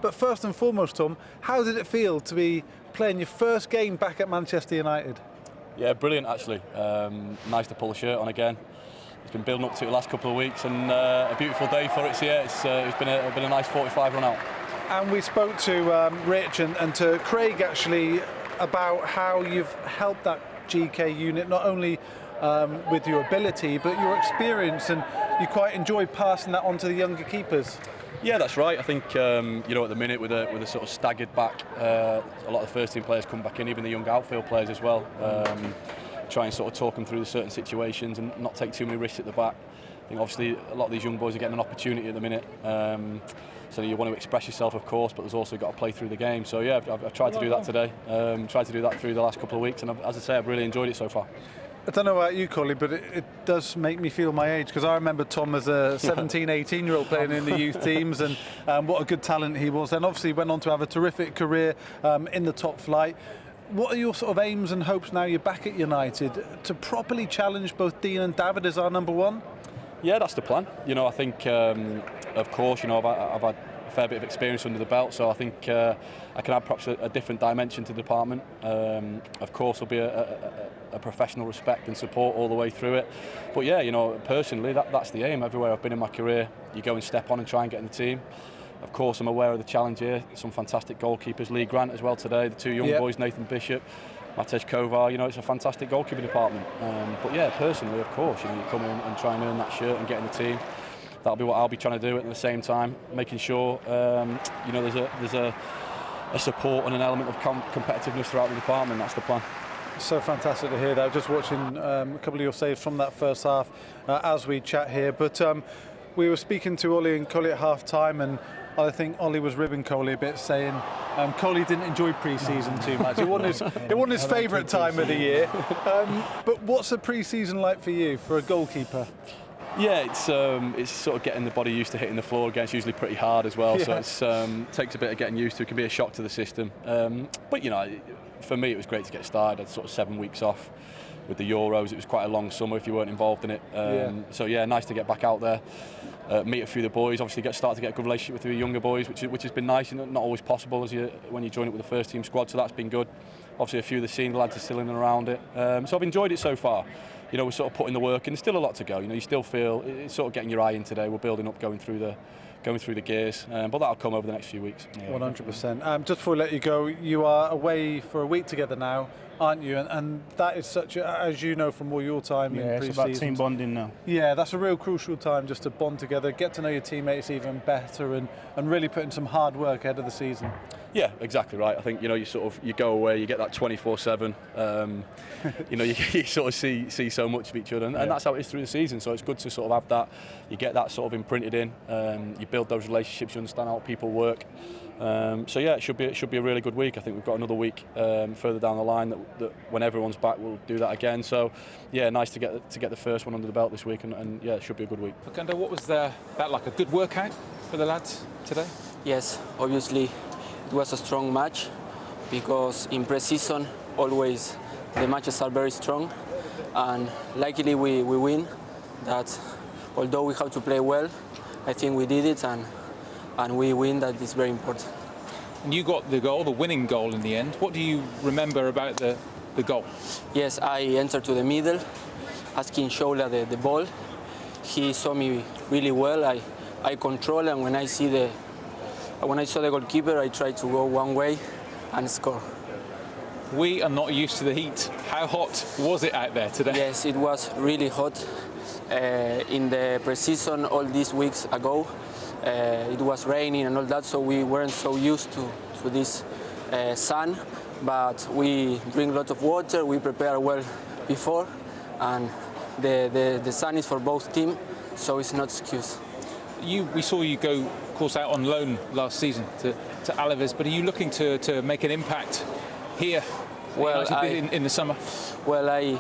But first and foremost, Tom, how did it feel to be playing your first game back at Manchester United? Yeah, brilliant actually. Nice to pull the shirt on again. It's been building up to it the last couple of weeks, and a beautiful day for it. So yeah, it's been a nice 45 run out. And we spoke to Rich and to Craig actually about how you've helped that GK unit, not only with your ability but your experience, and you quite enjoy passing that on to the younger keepers. Yeah, that's right. I think at the minute with a sort of staggered back, a lot of the first team players come back in, even the young outfield players as well. Try and sort of talk them through the certain situations and not take too many risks at the back. I think obviously a lot of these young boys are getting an opportunity at the minute. So you want to express yourself, of course, but there's also got to play through the game. So yeah, I've tried to do that today. Tried to do that through the last couple of weeks, and as I say, I've really enjoyed it so far. I don't know about you, Collie, but it does make me feel my age, because I remember Tom as a 17, 18-year-old playing in the youth teams, and what a good talent he was. And obviously went on to have a terrific career in the top flight. What are your sort of aims and hopes now you're back at United to properly challenge both Dean and David as our number one? Yeah, that's the plan. I think, of course, I've had a fair bit of experience under the belt, so I think I can add perhaps a different dimension to the department. Of course, there'll be a professional respect and support all the way through it. But yeah, personally, that's the aim. Everywhere I've been in my career, you go and step on and try and get in the team. Of course, I'm aware of the challenge here. Some fantastic goalkeepers, Lee Grant as well today, the two young boys, Nathan Bishop, Matej Kovar. It's a fantastic goalkeeper department. But yeah, personally, of course, you come in and try and earn that shirt and get in the team. That'll be what I'll be trying to do at the same time, making sure there's a support and an element of competitiveness throughout the department. That's the plan. So fantastic to hear that. Just watching a couple of your saves from that first half as we chat here. But we were speaking to Ollie and Collie at half time, and I think Ollie was ribbing Collie a bit, saying Collie didn't enjoy pre-season too much. It wasn't his favourite time of the year. But what's a pre-season like for you, for a goalkeeper? Yeah, it's sort of getting the body used to hitting the floor again. It's usually pretty hard as well, so it takes a bit of getting used to. It can be a shock to the system. But for me, it was great to get started. I had sort of 7 weeks off with the Euros. It was quite a long summer if you weren't involved in it. So yeah, nice to get back out there, meet a few of the boys. Obviously, start to get a good relationship with the younger boys, which has been nice and not always possible when you join it with the first team squad. So that's been good. Obviously, a few of the senior lads are still in and around it. So I've enjoyed it so far. We're sort of putting the work in. There's still a lot to go. You still feel it's sort of getting your eye in today. We're building up, going through the gears, but that'll come over the next few weeks. 100%. Just before we let you go, you are away for a week together now, aren't you? And that is such as you know from all your time in pre-season. It's about team bonding now. Yeah, that's a real crucial time just to bond together, get to know your teammates even better, and really put in some hard work ahead of the season. Yeah, exactly right. I think you go away, you get that 24/7. You sort of see so much of each other, and that's how it is through the season. So it's good to sort of have that. You get that sort of imprinted in. You build those relationships. You understand how people work. So yeah, it should be a really good week. I think we've got another week further down the line that when everyone's back, we'll do that again. So yeah, nice to get the first one under the belt this week, and yeah, it should be a good week. Facundo, what was that like? A good workout for the lads today? Yes, obviously it was a strong match, because in pre-season always the matches are very strong, and luckily we win. That although we have to play well, I think we did it, and we win. That is very important. And you got the goal, the winning goal in the end. What do you remember about the goal? Yes, I entered to the middle, asking Shola the ball. He saw me really well. I control, and when I saw the goalkeeper, I tried to go one way and score. We are not used to the heat. How hot was it out there today? Yes, it was really hot. In the pre-season all these weeks ago, it was raining and all that, so we weren't so used to this sun. But we drink a lot of water, we prepare well before, and the sun is for both teams, so it's not excuse. We saw you go, of course, out on loan last season to Alaves, but are you looking to make an impact here in the summer? Well,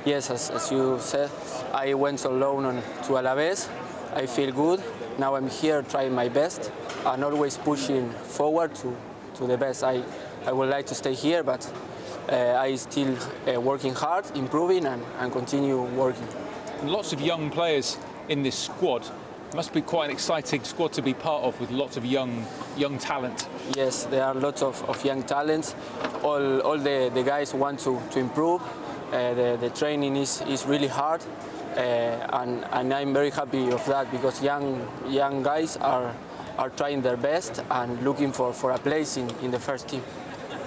yes, as you said, I went on loan to Alaves. I feel good. Now I'm here trying my best and always pushing forward to the best. I would like to stay here, but I still working hard, improving and continue working. And lots of young players in this squad. Must be quite an exciting squad to be part of, with lots of young talent. Yes, there are lots of young talents. All the guys want to improve. The training is really hard, and I'm very happy of that, because young guys are trying their best and looking for a place in the first team.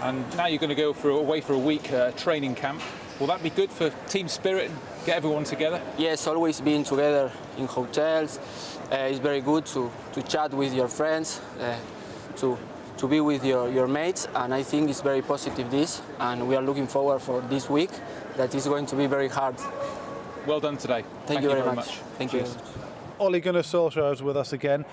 And now you're going to go away for a week training camp. Will that be good for team spirit, get everyone together? Yes, always being together in hotels. It's very good to chat with your friends, to be with your mates, and I think it's very positive this, and we are looking forward for this week that is going to be very hard. Well done today. Thank you very much. Thank you. Ole Gunnar Solskjaer is with us again.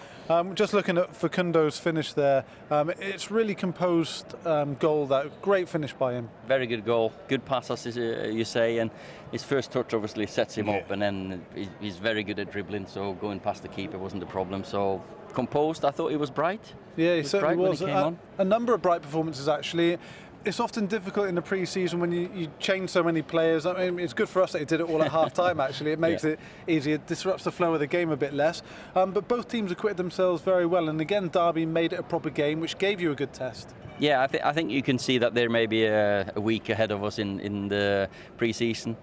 Just looking at Facundo's finish there, it's really composed goal, that great finish by him. Very good goal, good pass as you say, and his first touch obviously sets him up, and then he's very good at dribbling, so going past the keeper wasn't a problem. So composed, I thought he was bright. Yeah, he certainly was. When he came on. A number of bright performances actually. It's often difficult in the pre-season when you change so many players. I mean, it's good for us that he did it all at half-time, actually. It makes it easier, it disrupts the flow of the game a bit less. But both teams acquitted themselves very well. And again, Derby made it a proper game, which gave you a good test. Yeah, I think you can see that they're maybe a week ahead of us in the pre-season.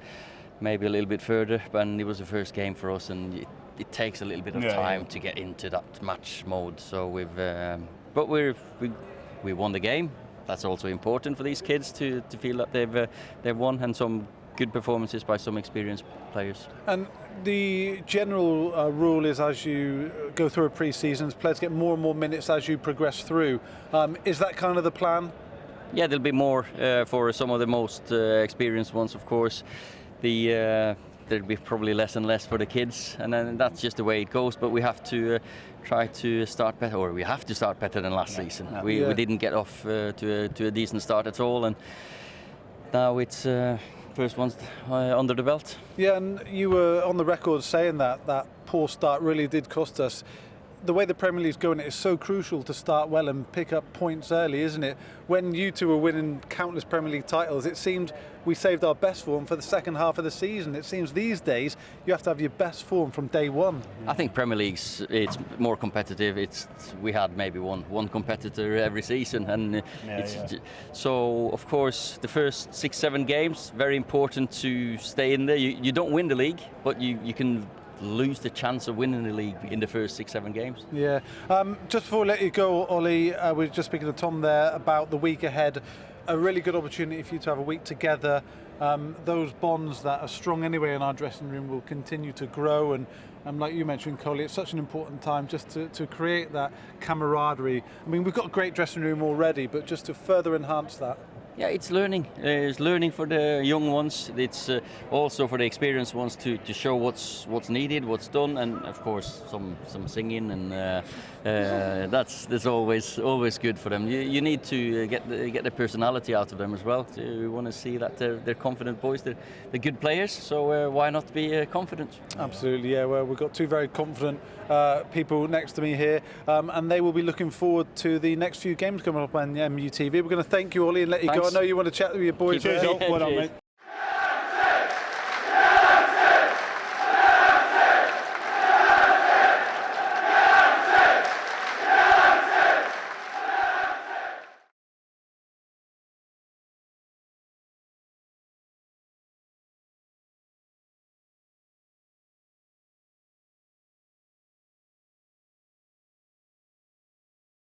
Maybe a little bit further, but it was the first game for us, and it takes a little bit of time to get into that match mode. So we won the game. That's also important for these kids to feel that they've won, and some good performances by some experienced players. And the general rule is, as you go through a pre-season, players get more and more minutes as you progress through. Is that kind of the plan? Yeah, there'll be more for some of the most experienced ones, of course. There'll be probably less and less for the kids, and then that's just the way it goes. But we have to try to start better, or we have to start better than last season. We didn't get off to a decent start at all, and now it's first ones under the belt. Yeah, and you were on the record saying that poor start really did cost us. The way the Premier League's going, it is so crucial to start well and pick up points early, isn't it? When you two were winning countless Premier League titles, it seemed we saved our best form for the second half of the season. It seems these days you have to have your best form from day one. I think Premier League's it's more competitive. We had maybe one competitor every season, and so of course the first 6-7 games very important to stay in there. You don't win the league, but you can lose the chance of winning the league in the first 6-7 games. Yeah. Just before we let you go, Ollie, we were just speaking to Tom there about the week ahead. A really good opportunity for you to have a week together. Those bonds that are strong anyway in our dressing room will continue to grow, and like you mentioned, Coley, it's such an important time just to create that camaraderie. I mean, we've got a great dressing room already, but just to further enhance that. Yeah, it's learning. It's learning for the young ones. It's also for the experienced ones to show what's needed, what's done, and of course some singing, and that's always good for them. You need to get the personality out of them as well. We want to see that they're confident boys. They're good players. So why not be confident? Absolutely. Yeah. Well, we've got two very confident people next to me here, and they will be looking forward to the next few games coming up on MUTV. We're going to thank you, Ollie, and let you go. I know you want to chat with your boys. Cheers. Well done, mate.